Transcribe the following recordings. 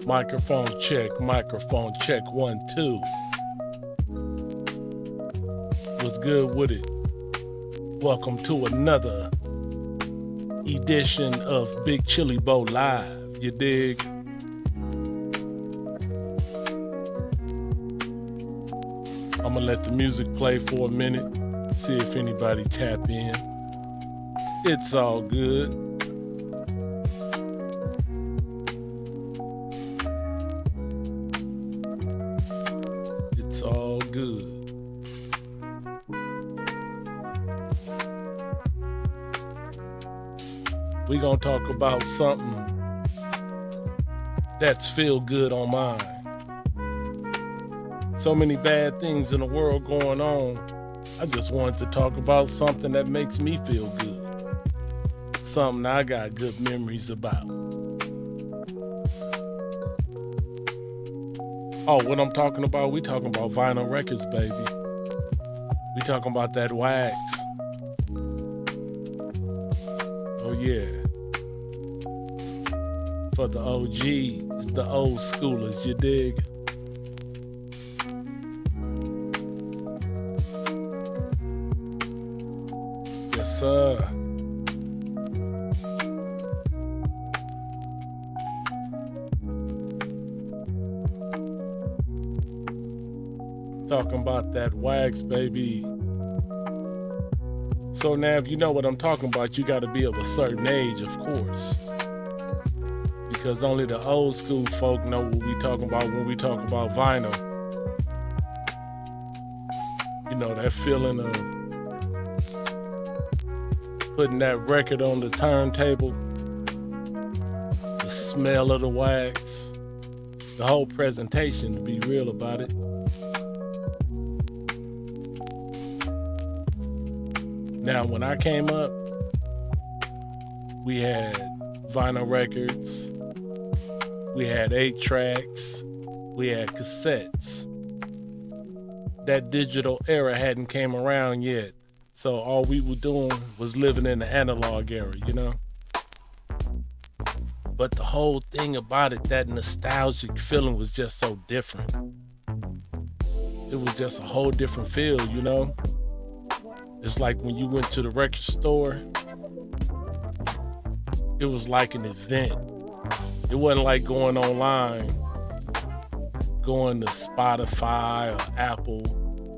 Microphone check, 1, 2. What's good with it? Welcome to another edition of Big Chili Bo Live, you dig? I'm gonna let the music play for a minute, see if anybody tap in. It's all good. It's all good. We gonna talk about something that's feel good on mine. So many bad things in the world going on. I just wanted to talk about something that makes me feel good. Something I got good memories about. Oh, what I'm talking about? We talking about vinyl records, baby. We talking about that wax. Oh yeah. For the OGs, the old schoolers, you dig? Yes, sir. Talking about that wax, baby. So now if you know what I'm talking about, you gotta be of a certain age, of course. Because only the old school folk know what we talking about when we talk about vinyl. You know, that feeling of putting that record on the turntable, the smell of the wax, the whole presentation, to be real about it. Now, when I came up, we had vinyl records, we had 8 tracks, we had cassettes. That digital era hadn't came around yet, so all we were doing was living in the analog era, you know? But the whole thing about it, that nostalgic feeling was just so different. It was just a whole different feel, you know? It's like when you went to the record store, it was like an event. It wasn't like going online, going to Spotify or Apple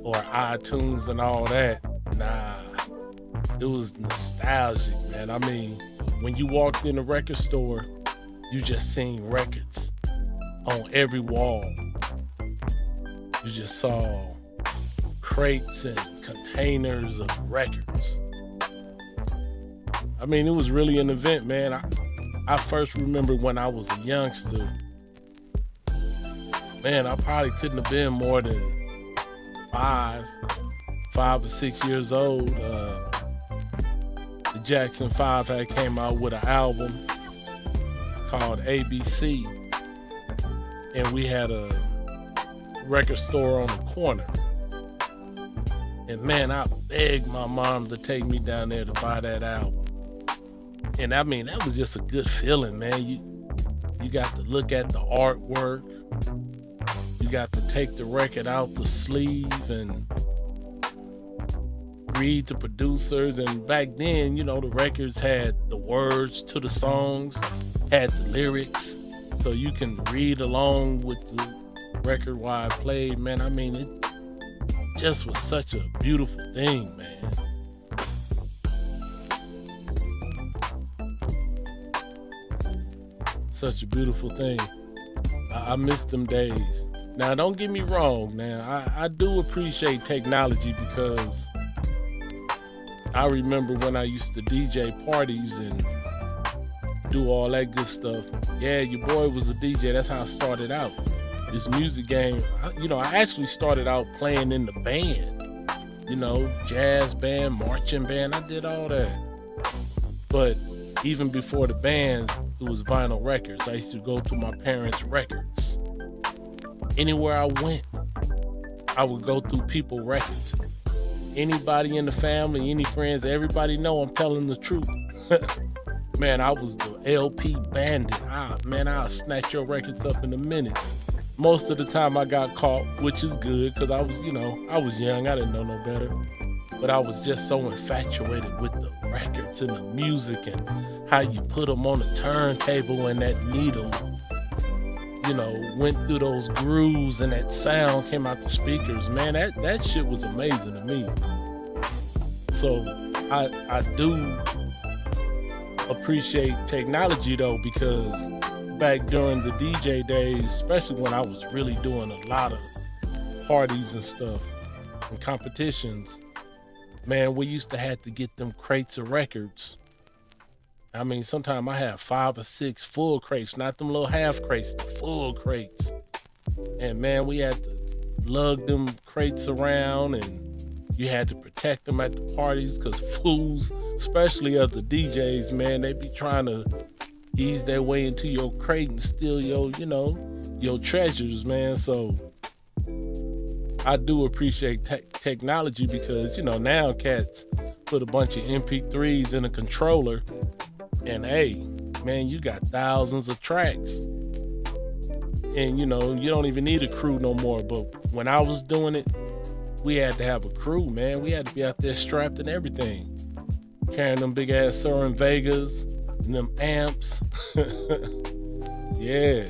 or iTunes and all that. Nah, it was nostalgic, man. I mean, when you walked in the record store, you just seen records on every wall. You just saw crates and containers of records. I mean, it was really an event, man. I first remember when I was a youngster. Man, I probably couldn't have been more than 5 or 6 years old. The Jackson 5 had came out with an album called ABC. And we had a record store on the corner. And man, I begged my mom to take me down there to buy that album. And I mean, that was just a good feeling, man. You got to look at the artwork. You got to take the record out the sleeve and read the producers. And back then, you know, the records had the words to the songs, had the lyrics, so you can read along with the record while I played. Man, I mean, it just was such a beautiful thing, man. Such a beautiful thing. I miss them days. Now, don't get me wrong. Now, I do appreciate technology because I remember when I used to DJ parties and do all that good stuff. Yeah, your boy was a DJ. That's how I started out. This music game, I actually started out playing in the band. You know, jazz band, marching band. I did all that. But even before the bands, it was vinyl records. I used to go to my parents' records. Anywhere I went, I would go through People Records. anybody in the family, any friends, everybody know I'm telling the truth. Man, I was the LP bandit. Man, I'll snatch your records up in a minute. Most of the time I got caught, which is good because I was young. I didn't know no better. But I was just so infatuated with the records and the music and how you put them on the turntable and that needle, went through those grooves and that sound came out the speakers. Man, that shit was amazing to me. So I do appreciate technology though, because back during the DJ days, especially when I was really doing a lot of parties and stuff and competitions, man, we used to have to get them crates of records. I mean, sometimes I had 5 or 6 full crates, not them little half crates, the full crates. And man, we had to lug them crates around, and you had to protect them at the parties because fools, especially other DJs, man, they be trying to ease their way into your crate and steal your treasures, man. So I do appreciate technology because, now cats put a bunch of MP3s in a controller and hey, man, you got thousands of tracks. And, you don't even need a crew no more. But when I was doing it, we had to have a crew, man. We had to be out there strapped and everything. Carrying them big ass Surin Vegas and them amps. Yeah,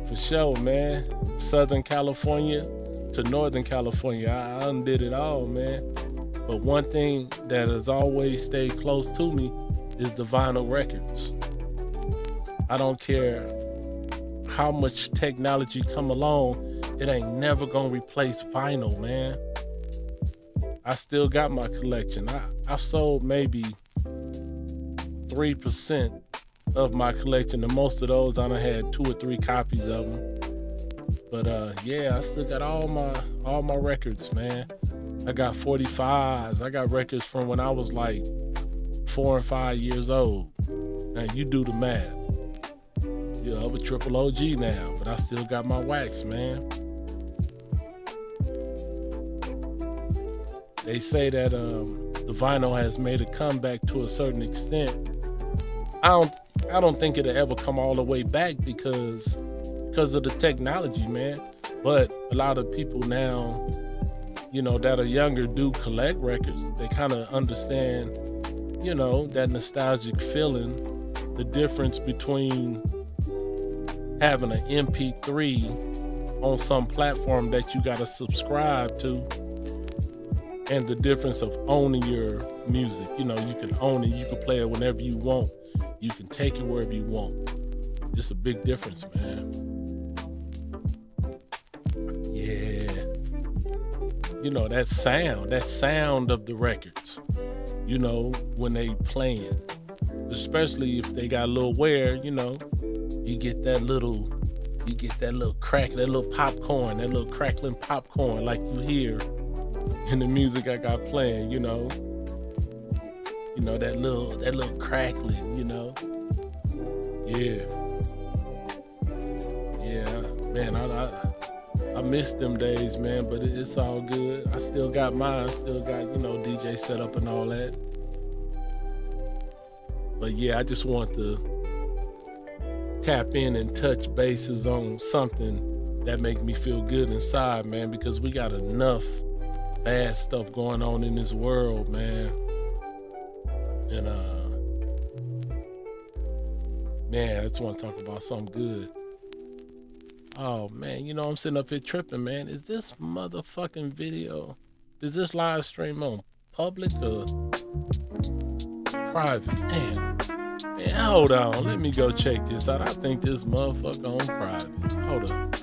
for sure, man. Southern California to Northern California, I undid it all, man. But one thing that has always stayed close to me is the vinyl records. I don't care how much technology come along, it ain't never gonna replace vinyl, man. I still got my collection. I've sold maybe 3% of my collection, and most of those I done had 2 or 3 copies of them. But yeah, I still got all my records, man. I got 45s. I got records from when I was like 4 and 5 years old. Now you do the math. Yeah, I'm a triple OG now, but I still got my wax, man. They say that the vinyl has made a comeback to a certain extent. I don't think it'll ever come all the way back because of the technology, man. But a lot of people now, that are younger do collect records. They kind of understand, that nostalgic feeling, the difference between having an MP3 on some platform that you got to subscribe to, and the difference of owning your music. You can own it, you can play it whenever you want, you can take it wherever you want. It's a big difference, man. Yeah. That sound of the records, when they playing, especially if they got a little wear, you get that little crack, that little popcorn, that little crackling popcorn like you hear in the music I got playing, that little crackling, Yeah. Yeah, man, I miss them days, man, but it's all good. I still got mine, still got, DJ set up and all that. But yeah, I just want to tap in and touch bases on something that make me feel good inside, man, because we got enough bad stuff going on in this world, man. And man, I just want to talk about something good. Oh man, I'm sitting up here tripping, man. Is this motherfucking video, is this live stream on public or private? Damn. Man, hold on, let me go check this out. I think this motherfucker on private. Hold up.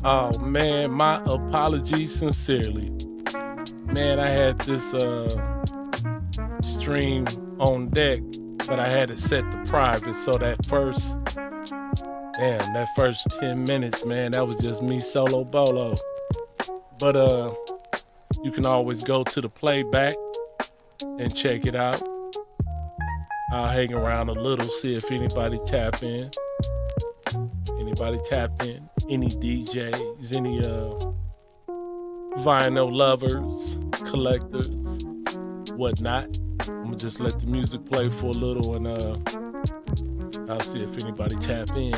Oh man, my apologies sincerely. Man, I had this stream on deck, but I had it set to private. So that first 10 minutes, man, that was just me solo bolo. But you can always go to the playback and check it out. I'll hang around a little, see if anybody tap in. Any DJs, any vinyl lovers, collectors, whatnot. I'm gonna just let the music play for a little and I'll see if anybody tap in.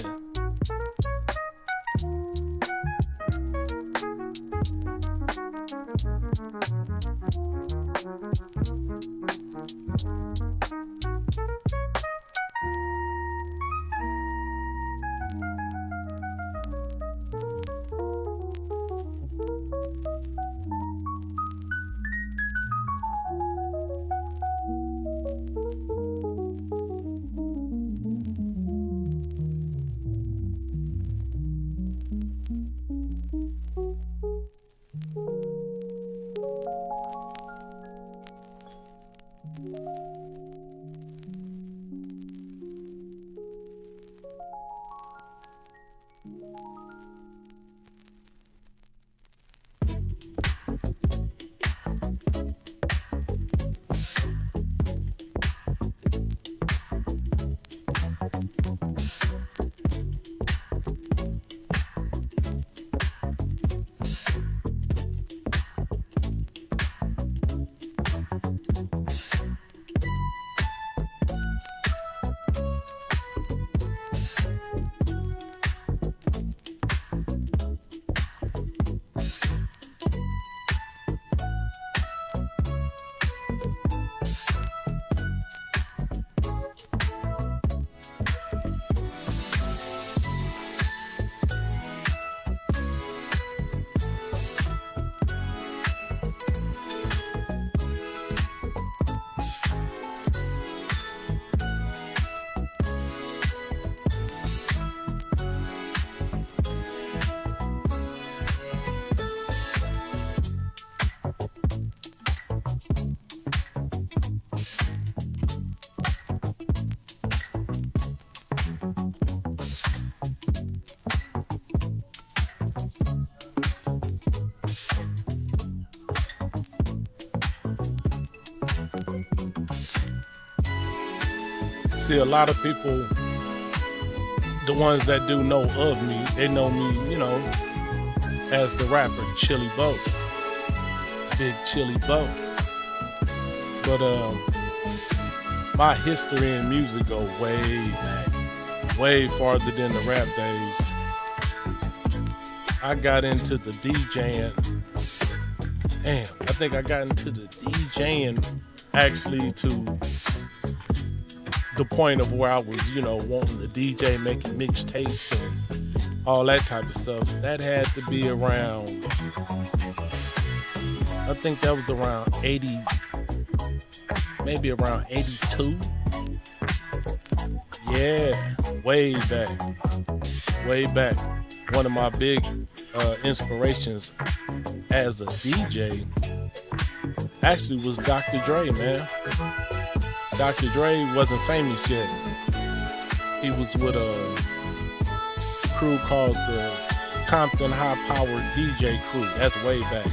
See, a lot of people, the ones that do know of me, they know me, as the rapper Chili Bo, Big Chili Bo. But my history in music go way back, way farther than the rap days. I got into the DJing. Damn, I think I got into the DJing actually to the point of where I was, wanting the DJ, making mixtapes and all that type of stuff. That had to be around, I think that was around 80, maybe around 82. Yeah, way back. One of my big inspirations as a DJ actually was Dr. Dre, man. Dr. Dre wasn't famous yet. He was with a crew called the Compton High Powered DJ Crew. That's way back.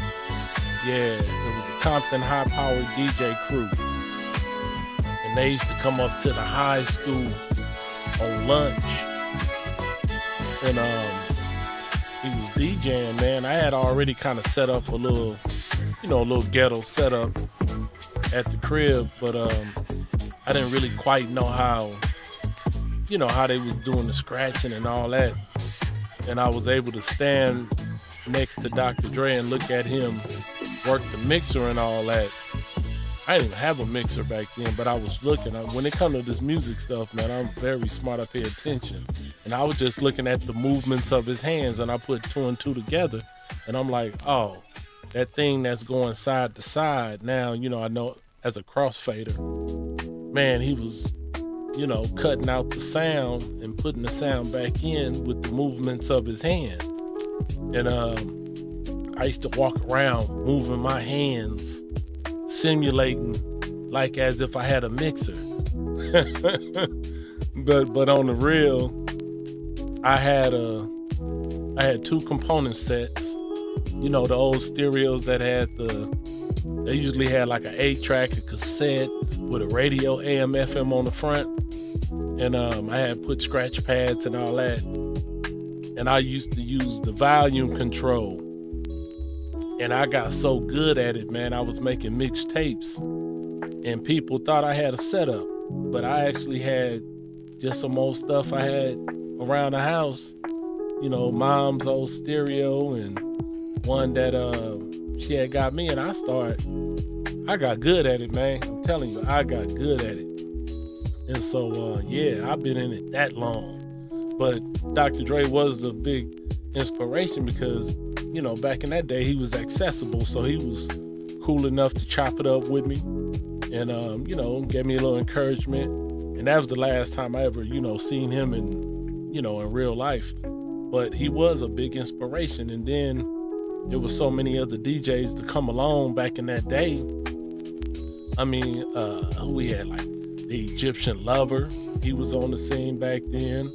Yeah, it was the Compton High Powered DJ Crew. And they used to come up to the high school on lunch and he was DJing, man. I had already kind of set up a little, a little ghetto setup at the crib, but I didn't really quite know how, how they was doing the scratching and all that. And I was able to stand next to Dr. Dre and look at him work the mixer and all that. I didn't even have a mixer back then, but I was looking. When it comes to this music stuff, man, I'm very smart. I pay attention. And I was just looking at the movements of his hands, and I put two and two together. And I'm like, oh, that thing that's going side to side. Now, I know as a crossfader, man, he was, cutting out the sound and putting the sound back in with the movements of his hand. And I used to walk around moving my hands, simulating like as if I had a mixer. but on the real, I had two component sets. The old stereos that they usually had like an 8-track, a cassette with a radio, AM, FM on the front. And I had put scratch pads and all that. And I used to use the volume control. And I got so good at it, man. I was making mixtapes, and people thought I had a setup, but I actually had just some old stuff I had around the house. Mom's old stereo and one that she had got me, and I got good at it, man. I'm telling you, I got good at it. And so, I've been in it that long. But Dr. Dre was a big inspiration because, back in that day, he was accessible. So he was cool enough to chop it up with me and, gave me a little encouragement. And that was the last time I ever, seen him in real life. But he was a big inspiration. And then there was so many other DJs to come along back in that day. I mean, who we had, like the Egyptian Lover. He was on the scene back then.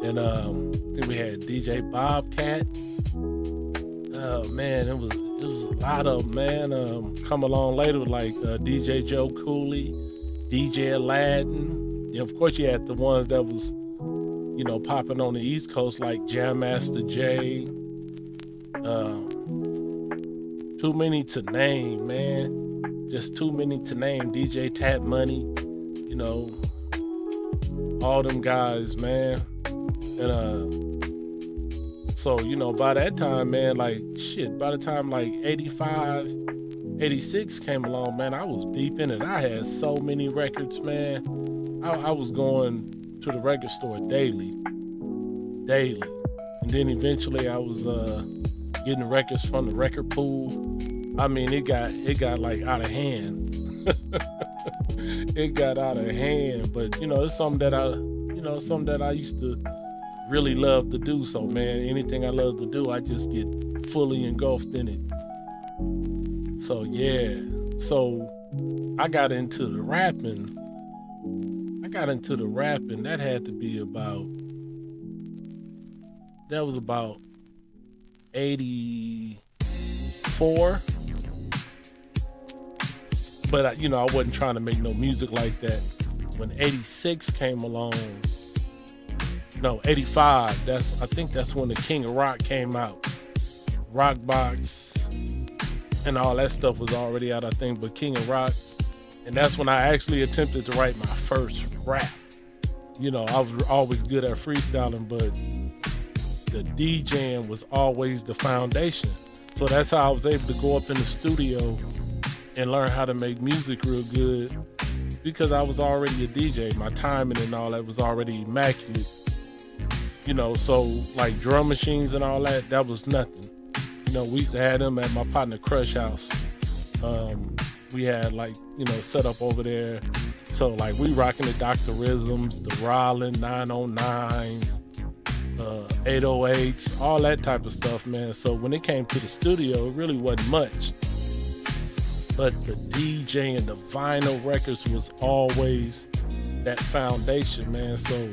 And then we had DJ Bobcat. Oh man, it was a lot of them, man. Come along later like DJ Joe Cooley, DJ Aladdin. Yeah, of course you had the ones that was, popping on the East Coast like Jam Master Jay. Too many to name, man. Just too many to name. DJ Tap Money, all them guys, man. And so, by that time, man, by the time like 85, 86 came along, man, I was deep in it. I had so many records, man. I was going to the record store daily. And then eventually I was getting records from the record pool. I mean, it got like out of hand. It got out of hand, but it's something that I used to really love to do. So man, anything I love to do, I just get fully engulfed in it. So yeah, I got into the rapping. That had to be that was about 84. But I wasn't trying to make no music like that. When 86 came along, no, 85, I think that's when the King of Rock came out. Rockbox and all that stuff was already out, I think, but King of Rock. And that's when I actually attempted to write my first rap. I was always good at freestyling, but the DJing was always the foundation. So that's how I was able to go up in the studio and learn how to make music real good, because I was already a DJ. My timing and all that was already immaculate. So like drum machines and all that was nothing. We used to have them at my partner Crush house. We had set up over there. So like we rocking the Dr. Rhythms, the Rollin 909s, 808s, all that type of stuff, man. So when it came to the studio, it really wasn't much. But the DJ and the vinyl records was always that foundation, man. So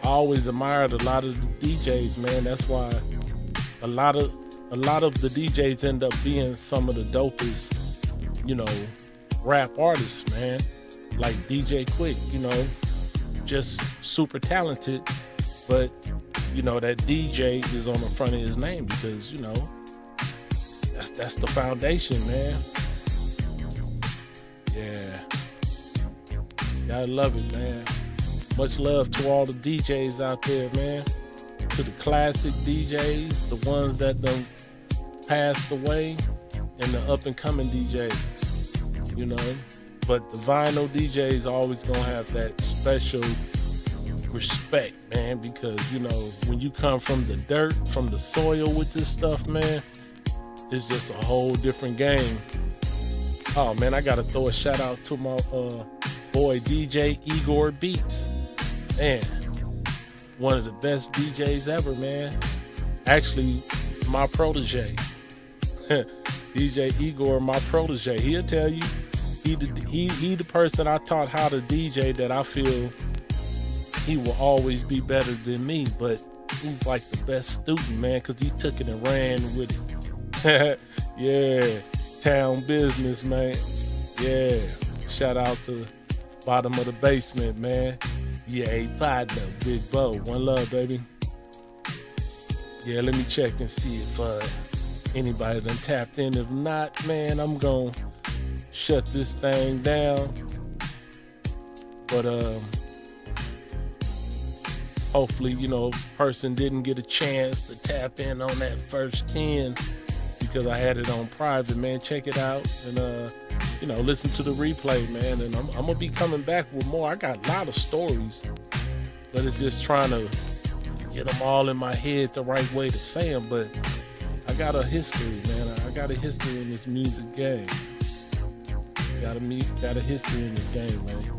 I always admired a lot of the DJs, man. That's why a lot of the DJs end up being some of the dopest, rap artists, man. Like DJ Quick, just super talented, but that DJ is on the front of his name because, that's the foundation, man. Yeah. Gotta love it, man. Much love to all the DJs out there, man. To the classic DJs, the ones that done passed away, and the up and coming DJs, But the vinyl DJs always gonna have that special respect, man, because, when you come from the dirt, from the soil with this stuff, man, it's just a whole different game. Oh, man, I gotta throw a shout out to my boy DJ Igor Beats. Man, one of the best DJs ever, man. Actually, my protege. DJ Igor, my protege. He'll tell you, he the person I taught how to DJ that I feel he will always be better than me, but he's like the best student, man, because he took it and ran with it. Yeah, town business, man. Yeah, shout out to bottom of the basement, man. Yeah, partner, Big Bo. One love, baby. Yeah, let me check and see if anybody done tapped in. If not, man, I'm gonna shut this thing down. But hopefully, person didn't get a chance to tap in on that first 10 because I had it on private, man. Check it out and listen to the replay, man. And I'm gonna be coming back with more. I got a lot of stories, but it's just trying to get them all in my head the right way to say them. But I got a history, man. I got a history in this music game. Got a history in this game, man.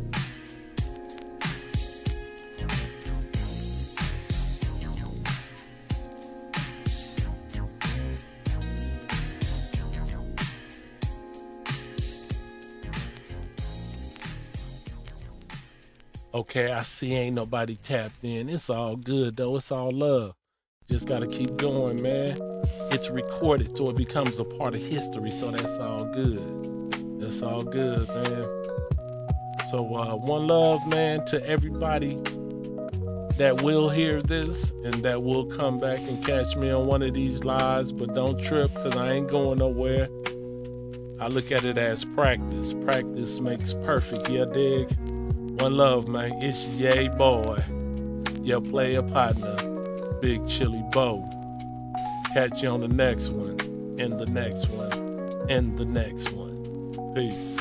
Okay, I see ain't nobody tapped in. It's all good, though. It's all love. Just got to keep going, man. It's recorded, so it becomes a part of history, so that's all good. That's all good, man. So one love, man, to everybody that will hear this and that will come back and catch me on one of these lives, but don't trip, because I ain't going nowhere. I look at it as practice. Practice makes perfect, you dig? One love, man. It's yay boy, your player partner, Big Chili Bo. Catch you on the next one, and the next one, and the next one. Peace.